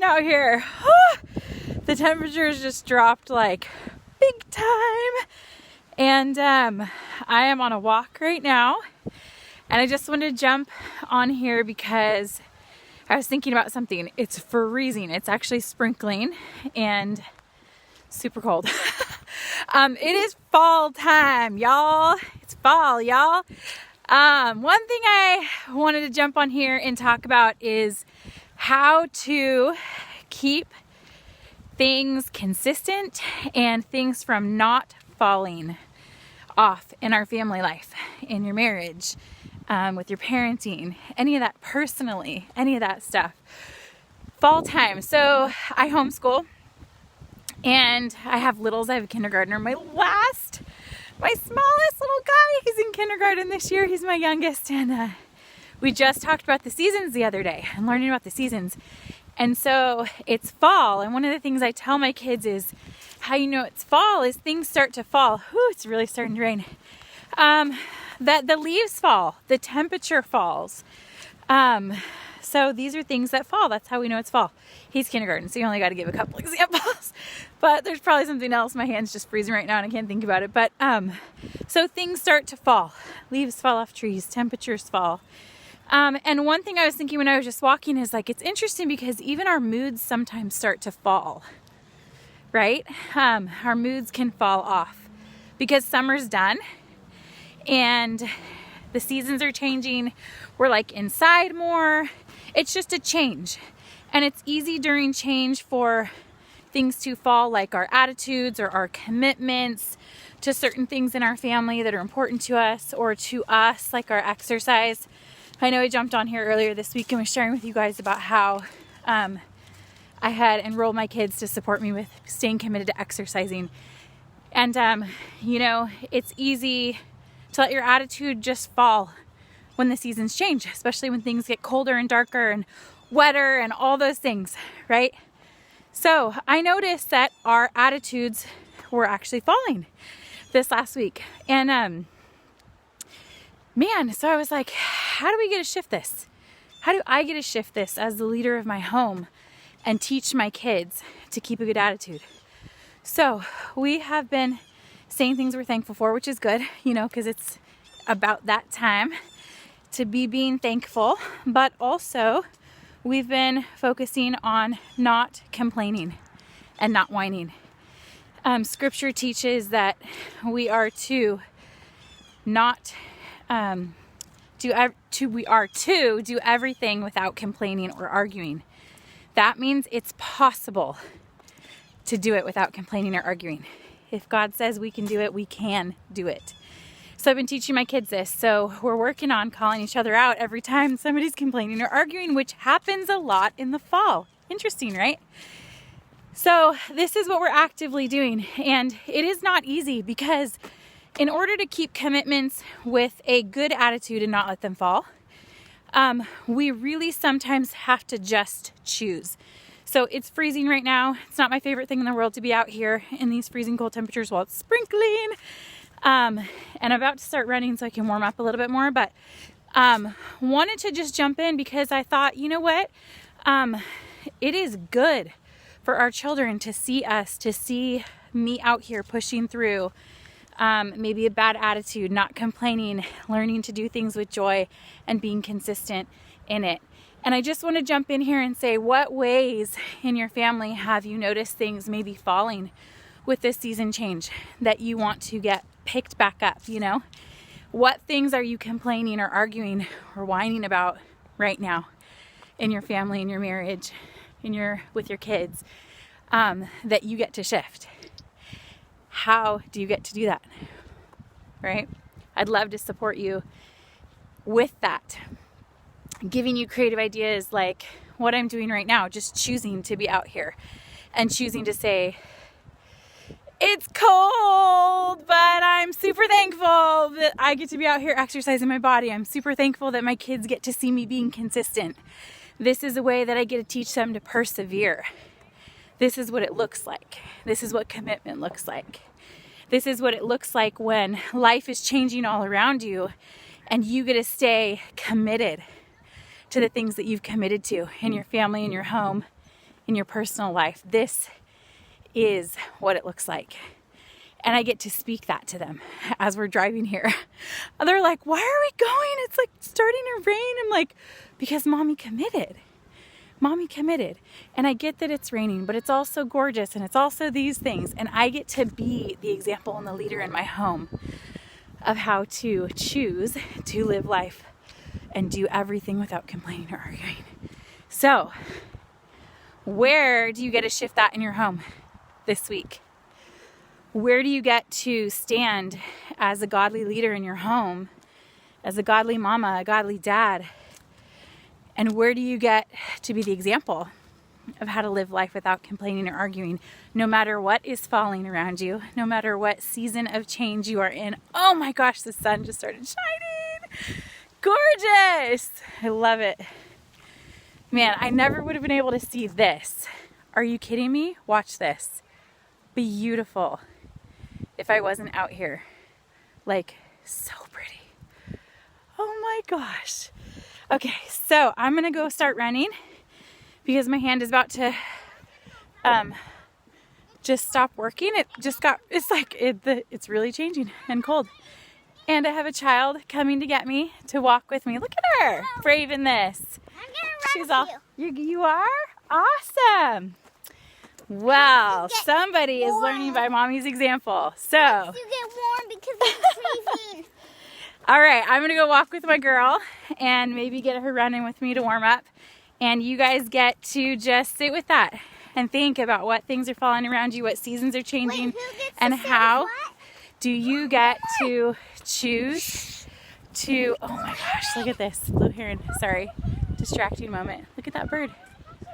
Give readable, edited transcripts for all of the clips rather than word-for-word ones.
out here. The temperatures just dropped like big time. And I am on a walk right now. And I just wanted to jump on here because I was thinking about something. It's freezing. It's actually sprinkling and super cold. It is fall time, y'all. It's fall, y'all. One thing I wanted to jump on here and talk about is how to keep things consistent and things from not falling off in our family life, in your marriage, with your parenting, any of that personally, any of that stuff. Fall time. So I homeschool and I have littles. I have a kindergartner. My smallest little guy, he's in kindergarten this year. He's my youngest. And we just talked about the seasons the other day and learning about the seasons. And so it's fall. And one of the things I tell my kids is how you know it's fall is things start to fall. Whew, it's really starting to rain. That the leaves fall, the temperature falls. So these are things that fall. That's how we know it's fall. He's kindergarten, so you only got to give a couple examples. But there's probably something else. My hand's just freezing right now and I can't think about it. But so things start to fall. Leaves fall off trees, temperatures fall. And one thing I was thinking when I was just walking is like, it's interesting because even our moods sometimes start to fall, right? Our moods can fall off because summer's done and the seasons are changing. We're like inside more. It's just a change. And it's easy during change for things to fall, like our attitudes or our commitments to certain things in our family that are important to us or to us, like our exercise. I know I jumped on here earlier this week and was sharing with you guys about how I had enrolled my kids to support me with staying committed to exercising. And, it's easy to let your attitude just fall when the seasons change, especially when things get colder and darker and wetter and all those things, right? So I noticed that our attitudes were actually falling this last week. And, so I was like, how do we get to shift this? How do I get to shift this as the leader of my home and teach my kids to keep a good attitude? So we have been saying things we're thankful for, which is good, because it's about that time to be being thankful. But also we've been focusing on not complaining and not whining. Scripture teaches that we are to not do everything without complaining or arguing. That means it's possible to do it without complaining or arguing. If God says we can do it, we can do it. So I've been teaching my kids this. So we're working on calling each other out every time somebody's complaining or arguing, which happens a lot in the fall. Interesting, right? So this is what we're actively doing. And it is not easy because in order to keep commitments with a good attitude and not let them fall, we really sometimes have to just choose. So it's freezing right now. It's not my favorite thing in the world to be out here in these freezing cold temperatures while it's sprinkling. And I'm about to start running so I can warm up a little bit more, but wanted to just jump in because I thought, you know what? It is good for our children to see us, to see me out here pushing through maybe a bad attitude, not complaining, learning to do things with joy and being consistent in it. And I just want to jump in here and say, what ways in your family have you noticed things maybe falling with this season change that you want to get picked back up, What things are you complaining or arguing or whining about right now in your family, in your marriage, with your kids, that you get to shift? How do you get to do that, right? I'd love to support you with that, giving you creative ideas like what I'm doing right now, just choosing to be out here and choosing to say, it's cold, but I'm super thankful that I get to be out here exercising my body. I'm super thankful that my kids get to see me being consistent. This is a way that I get to teach them to persevere. This is what it looks like. This is what commitment looks like. This is what it looks like when life is changing all around you and you get to stay committed to the things that you've committed to in your family, in your home, in your personal life, this is what it looks like. And I get to speak that to them as we're driving here. They're like, why are we going? It's like starting to rain. I'm like, because mommy committed. Mommy committed. And I get that it's raining, but it's also gorgeous and it's also these things. And I get to be the example and the leader in my home of how to choose to live life and do everything without complaining or arguing. So, where do you get to shift that in your home this week? Where do you get to stand as a godly leader in your home, as a godly mama, a godly dad? And where do you get to be the example of how to live life without complaining or arguing, no matter what is falling around you, no matter what season of change you are in? Oh my gosh, the sun just started shining. Gorgeous. I love it. Man, I never would have been able to see this. Are you kidding me? Watch this. Beautiful. If I wasn't out here. Like, so pretty. Oh my gosh. Okay, so I'm gonna go start running because my hand is about to just stop working. It's really changing and cold. And I have a child coming to get me to walk with me. Look at her, braving this. I'm gonna run with you. You are? Awesome. Well, somebody is learning by mommy's example. So, You get warm because it's freezing. all right, I'm gonna go walk with my girl and maybe get her running with me to warm up. And you guys get to just sit with that and think about what things are falling around you, what seasons are changing, Wait, who gets and to say how what? do you get to choose to, oh my gosh, look at this, blue heron, sorry, distracting moment. Look at that bird.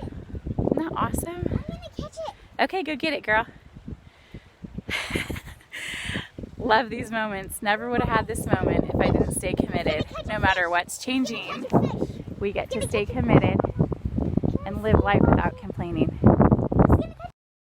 Isn't that awesome? I'm gonna catch it. Okay, go get it, girl. Love these moments. Never would have had this moment if I didn't stay committed. No matter what's changing, we get to stay committed and live life without complaining.